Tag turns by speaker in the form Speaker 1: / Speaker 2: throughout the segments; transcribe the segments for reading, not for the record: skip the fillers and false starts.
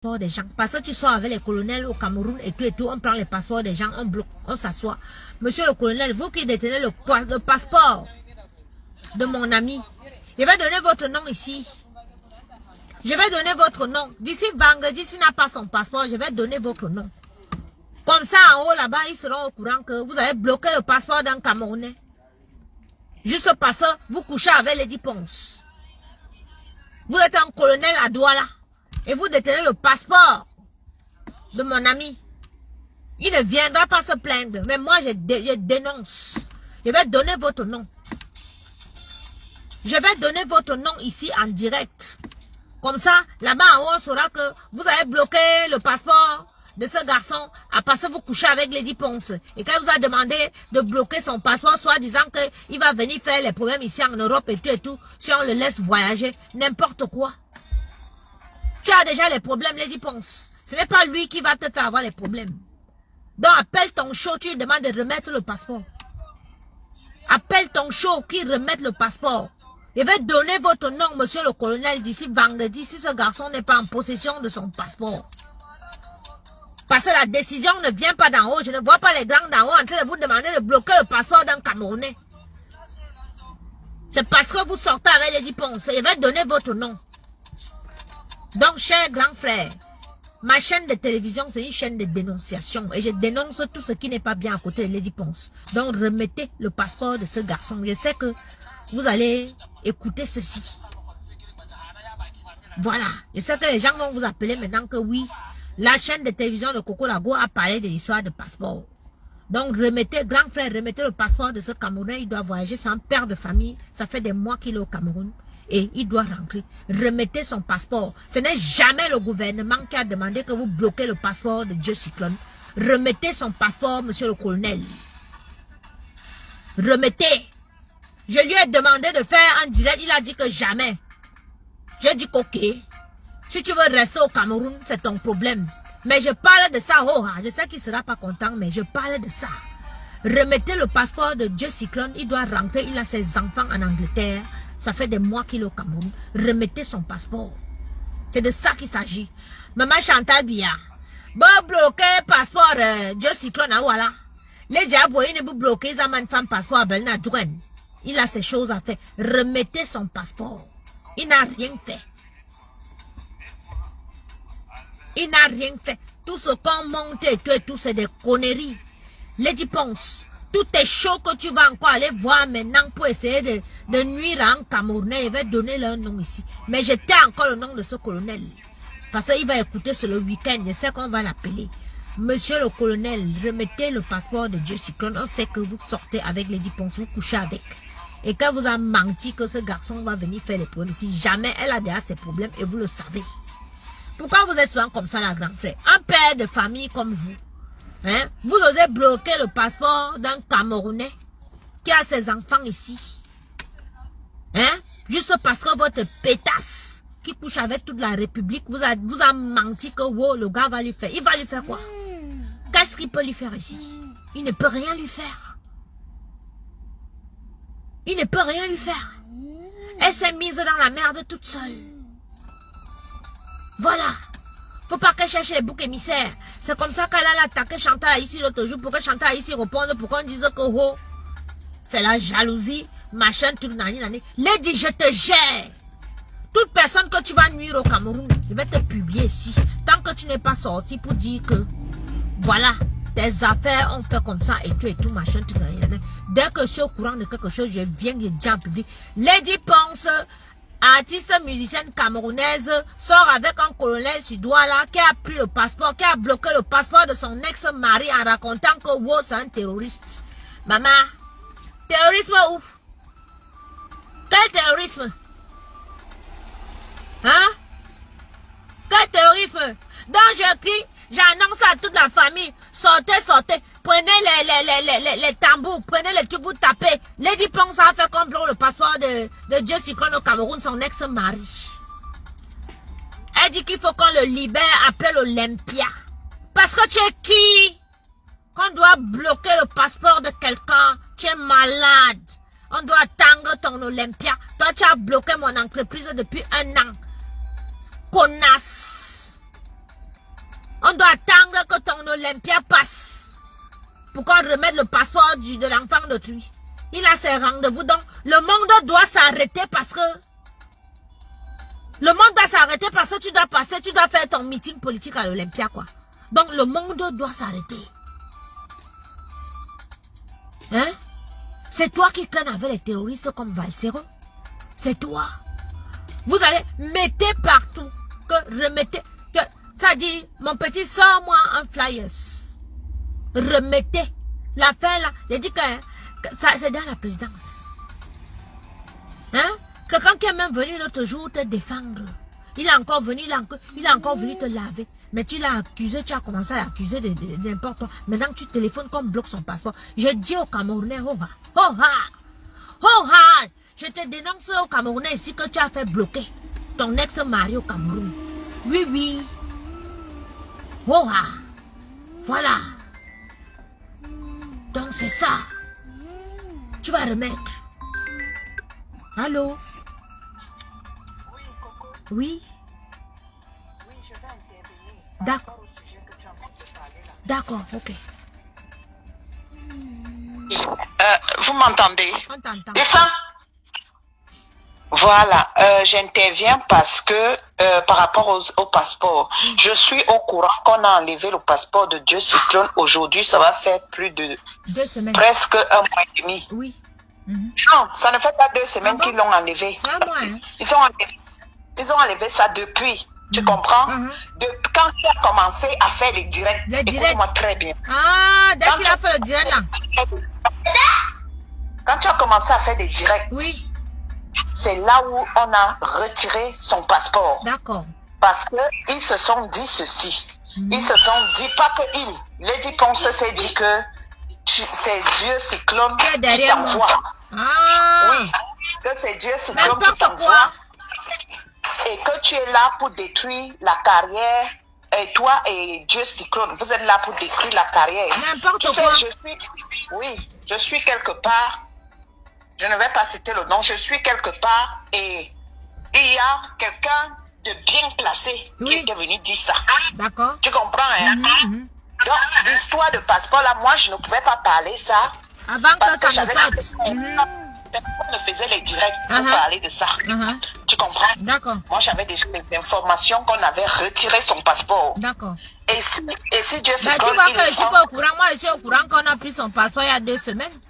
Speaker 1: des gens. Parce que tu sors avec les colonels au Cameroun et tout, on prend les passeports des gens, on bloque, on s'assoit. Monsieur le colonel, vous qui détenez le passeport de mon ami, je vais donner votre nom ici. Je vais donner votre nom. D'ici vendredi, s'il n'a pas son passeport, je vais donner votre nom. Comme ça, en haut, là-bas, ils seront au courant que vous avez bloqué le passeport d'un Camerounais. Juste parce que vous couchez avec Lady Ponce. Vous êtes un colonel à Douala. Et vous détenez le passeport de mon ami. Il ne viendra pas se plaindre. Mais moi, je dénonce. Je vais donner votre nom. Je vais donner votre nom ici en direct. Comme ça, là-bas en haut, on saura que vous avez bloqué le passeport de ce garçon parce que vous couchez avec Lady Ponce. Et quand il vous a demandé de bloquer son passeport, soit disant qu'il va venir faire les problèmes ici en Europe et tout, si on le laisse voyager, n'importe quoi. Tu as déjà les problèmes, Lady Ponce. Ce n'est pas lui qui va te faire avoir les problèmes. Donc appelle ton show, tu lui demandes de remettre le passeport. Appelle ton show qui remette le passeport. Je vais donner votre nom, monsieur le colonel, d'ici vendredi, si ce garçon n'est pas en possession de son passeport. Parce que la décision ne vient pas d'en haut. Je ne vois pas les grands d'en haut en train de vous demander de bloquer le passeport d'un Camerounais. C'est parce que vous sortez avec Lady Ponce. Je vais donner votre nom. Donc, cher grand frère, ma chaîne de télévision, c'est une chaîne de dénonciation. Et je dénonce tout ce qui n'est pas bien à côté de Lady Ponce. Donc, remettez le passeport de ce garçon. Je sais que vous allez écouter ceci. Voilà. Je sais que les gens vont vous appeler maintenant que oui, la chaîne de télévision de Coco Lago a parlé de l'histoire de passeport. Donc, remettez, grand frère, remettez le passeport de ce Camerounais. Il doit voyager, c'est un père de famille. Ça fait des mois qu'il est au Cameroun. Et il doit rentrer. Remettez son passeport. Ce n'est jamais le gouvernement qui a demandé que vous bloquez le passeport de Dieu Cyclone. Remettez son passeport, monsieur le colonel. Remettez. Je lui ai demandé de faire un direct. Il a dit que jamais. J'ai dit qu'ok. Si tu veux rester au Cameroun, c'est ton problème. Mais je parle de ça. Oh, je sais qu'il ne sera pas content, mais je parle de ça. Remettez le passeport de Dieu Cyclone. Il doit rentrer. Il a ses enfants en Angleterre. Ça fait des mois qu'il est au Cameroun. Remettez son passeport. C'est de ça qu'il s'agit. Maman Chantal Bia. Bon, bloquer passeport Dieu Cyclone, voilà. Les diables, il ne vous bloquez, ça man femme passeport à Belna Douane. Il a ses choses à faire. Remettez son passeport. Il n'a rien fait. Il n'a rien fait. Tout ce qu'on monte et tout, c'est des conneries. Lady Ponce. Tout est chaud que tu vas encore aller voir maintenant pour essayer de nuire à un Camerounais. Je vais donner leur nom ici. Mais je t'ai encore le nom de ce colonel. Parce qu'il va écouter sur le week-end. Je sais qu'on va l'appeler. Monsieur le colonel, remettez le passeport de Dieu Cyclone. On sait que vous sortez avec Lady Ponce, vous couchez avec. Et quand vous avez menti que ce garçon va venir faire les problèmes, si jamais elle a déjà ses problèmes et vous le savez. Pourquoi vous êtes souvent comme ça, la grande frère? Un père de famille comme vous. Hein? Vous osez bloquer le passeport d'un Camerounais qui a ses enfants ici. Hein? Juste parce que votre pétasse qui couche avec toute la République vous a menti que wow, le gars va lui faire. Il va lui faire quoi? Qu'est-ce qu'il peut lui faire ici? Il ne peut rien lui faire. Il ne peut rien lui faire. Elle s'est mise dans la merde toute seule. Voilà. Faut pas qu'elle cherche les boucs émissaires. C'est comme ça qu'elle a attaqué Chantal ici l'autre jour pour que Chantal ici réponde, pour qu'on dise que oh, c'est la jalousie, machin, tout nani. Lady, je te gère. Toute personne que tu vas nuire au Cameroun, je vais te publier ici. Tant que tu n'es pas sorti pour dire que voilà, tes affaires ont fait comme ça et tout machin, tout nani. Dès que je suis au courant de quelque chose, je viens de dire en public. Lady Ponce, artiste musicienne camerounaise, sort avec un colonel suédois qui a pris le passeport, qui a bloqué le passeport de son ex-mari en racontant que wow, c'est un terroriste. Maman, terrorisme ouf. Quel terrorisme? Hein? Quel terrorisme? Donc je crie, j'annonce à toute la famille, sortez, sortez. Prenez les tambours, prenez les tubes, vous tapez. Lady Ponce a fait comme le passeport de Dieu Cyclone au Cameroun, son ex-mari. Elle dit qu'il faut qu'on le libère après l'Olympia. Parce que tu es qui? Qu'on doit bloquer le passeport de quelqu'un. Tu es malade. On doit attendre ton Olympia. Toi, tu as bloqué mon entreprise depuis 1 an. Connasse. On doit attendre que ton Olympia passe pour qu'on remette le passeport de l'enfant d'autrui. Il a ses rendez-vous. Donc, le monde doit s'arrêter parce que... Le monde doit s'arrêter parce que tu dois passer, tu dois faire ton meeting politique à l'Olympia, quoi. Donc, le monde doit s'arrêter. Hein? C'est toi qui traînes avec les terroristes comme Valsero. C'est toi. Vous allez, mettez partout. Que remettez. Que, ça dit, mon petit, sors-moi un flyers. Remettez. L'affaire là, j'ai dit que ça, c'est dans la présidence. Hein? Quelqu'un qui est même venu l'autre jour te défendre. Il est encore venu, il a encore venu te laver. Mais tu l'as accusé, tu as commencé à l'accuser de n'importe quoi. Maintenant, tu téléphones comme bloque son passeport. Je dis aux Camerounais, oh ha, oh ha, oh ha. Je te dénonce aux Camerounais ici que tu as fait bloquer ton ex-mari au Cameroun. Oui, oui. Oh ha. Voilà. Donc c'est ça. Tu vas remettre. Allô?
Speaker 2: Oui, Coco.
Speaker 1: Oui?
Speaker 2: Oui, je vais intervenir.
Speaker 1: D'accord.
Speaker 2: Au sujet que tu es en train de parler là.
Speaker 1: D'accord, ok.
Speaker 2: Vous m'entendez?
Speaker 1: On t'entend.
Speaker 2: Descends. Voilà, j'interviens parce que par rapport au passeport, je suis au courant qu'on a enlevé le passeport de Dieu Cyclone. Aujourd'hui, ça va faire plus de
Speaker 1: 2 semaines.
Speaker 2: presque 1 mois et demi.
Speaker 1: Oui.
Speaker 2: Non, ça ne fait pas 2 semaines
Speaker 1: Ah bon?
Speaker 2: qu'ils l'ont enlevé.
Speaker 1: C'est à moi, hein?
Speaker 2: Ils ont enlevé ça depuis. Tu comprends? Quand tu as commencé à faire les directs,
Speaker 1: Les directs.
Speaker 2: écoute-moi très bien.
Speaker 1: Ah, dès qu'il a fait le direct là.
Speaker 2: Quand tu as commencé à faire des directs,
Speaker 1: Oui,
Speaker 2: c'est là où on a retiré son passeport.
Speaker 1: d'accord.
Speaker 2: Parce qu'ils se sont dit ceci. Ils se sont dit, pas que il. Lady Ponce s'est dit que c'est Dieu Cyclone
Speaker 1: Qui est
Speaker 2: qui
Speaker 1: derrière moi.
Speaker 2: t'envoie.
Speaker 1: Ah,
Speaker 2: Oui, que c'est Dieu Cyclone qui
Speaker 1: n'importe
Speaker 2: t'envoie.
Speaker 1: quoi.
Speaker 2: Et que tu es là pour détruire la carrière. Et toi et Dieu Cyclone, vous êtes là pour détruire la carrière.
Speaker 1: N'importe
Speaker 2: Tu sais,
Speaker 1: quoi.
Speaker 2: je suis quelque part. Je ne vais pas citer le nom. Je suis quelque part et il y a quelqu'un de bien placé
Speaker 1: Oui.
Speaker 2: qui était venu dire ça.
Speaker 1: D'accord.
Speaker 2: Tu comprends, hein? Donc, l'histoire de passeport, là, moi, je ne pouvais pas parler ça.
Speaker 1: Avant
Speaker 2: Parce
Speaker 1: que
Speaker 2: que
Speaker 1: ça ne
Speaker 2: j'avais
Speaker 1: sorte.
Speaker 2: personne ne faisait les directs pour
Speaker 1: Uh-huh.
Speaker 2: parler de ça. Tu comprends?
Speaker 1: D'accord.
Speaker 2: Moi, j'avais déjà des informations qu'on avait retiré son passeport.
Speaker 1: D'accord.
Speaker 2: Et si Dieu se
Speaker 1: Ben, tu
Speaker 2: donne,
Speaker 1: vois
Speaker 2: il
Speaker 1: que je
Speaker 2: le
Speaker 1: suis
Speaker 2: prend.
Speaker 1: pas au courant. Moi, je suis au courant qu'on a pris son passeport il y a 2 semaines.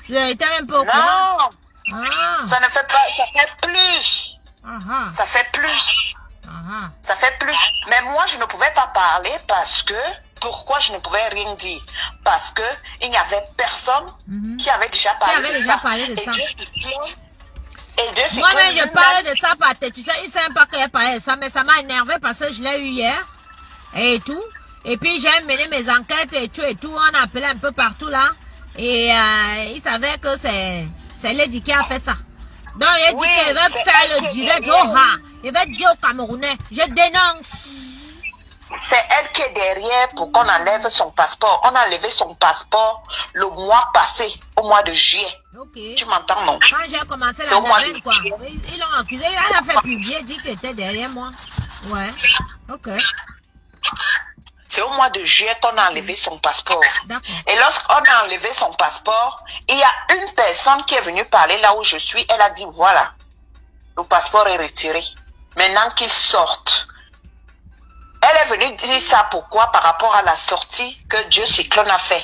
Speaker 1: Je n'étais même pas au courant.
Speaker 2: Non,
Speaker 1: Ah,
Speaker 2: ça ne fait pas, ça fait plus.
Speaker 1: ah,
Speaker 2: Ça fait plus.
Speaker 1: ah,
Speaker 2: Ça fait plus. Mais moi, je ne pouvais pas parler parce que, pourquoi je ne pouvais rien dire? Parce que il n'y avait personne qui avait déjà parlé
Speaker 1: avait
Speaker 2: de
Speaker 1: déjà
Speaker 2: ça.
Speaker 1: parlé de
Speaker 2: Et
Speaker 1: ça.
Speaker 2: Dieu Cyclone- et Dieu
Speaker 1: moi-même,
Speaker 2: Cyclone
Speaker 1: je parlais de ça par tête. Tu sais, il ne savait pas qu'il parlait de ça, mais ça m'a énervé parce que je l'ai eu hier. Et tout. Et puis, j'ai mené mes enquêtes et tout. On a appelé un peu partout là. Et il savait que c'est Lady qui a fait ça. Donc, il a dit
Speaker 2: Oui,
Speaker 1: qu'il va
Speaker 2: c'est
Speaker 1: faire
Speaker 2: elle
Speaker 1: le
Speaker 2: qui est
Speaker 1: direct.
Speaker 2: derrière.
Speaker 1: Oh, ha. Il va dire aux Camerounais, je dénonce.
Speaker 2: C'est elle qui est derrière pour qu'on enlève son passeport. On a enlevé son passeport le mois passé, au mois de juillet.
Speaker 1: Ok.
Speaker 2: Tu m'entends, non?
Speaker 1: Quand j'ai commencé
Speaker 2: C'est
Speaker 1: la
Speaker 2: au mois
Speaker 1: semaine,
Speaker 2: de
Speaker 1: quoi.
Speaker 2: juillet.
Speaker 1: Ils l'ont accusé. Elle a fait publier, dit qu'il était derrière moi. Ouais. Ok.
Speaker 2: C'est au mois de juillet qu'on a enlevé son passeport.
Speaker 1: D'accord.
Speaker 2: Et lorsqu'on a enlevé son passeport, il y a une personne qui est venue parler là où je suis. Elle a dit, voilà, le passeport est retiré. Maintenant qu'il sorte. Elle est venue dire ça pourquoi? Par rapport à la sortie que Dieu Cyclone a fait.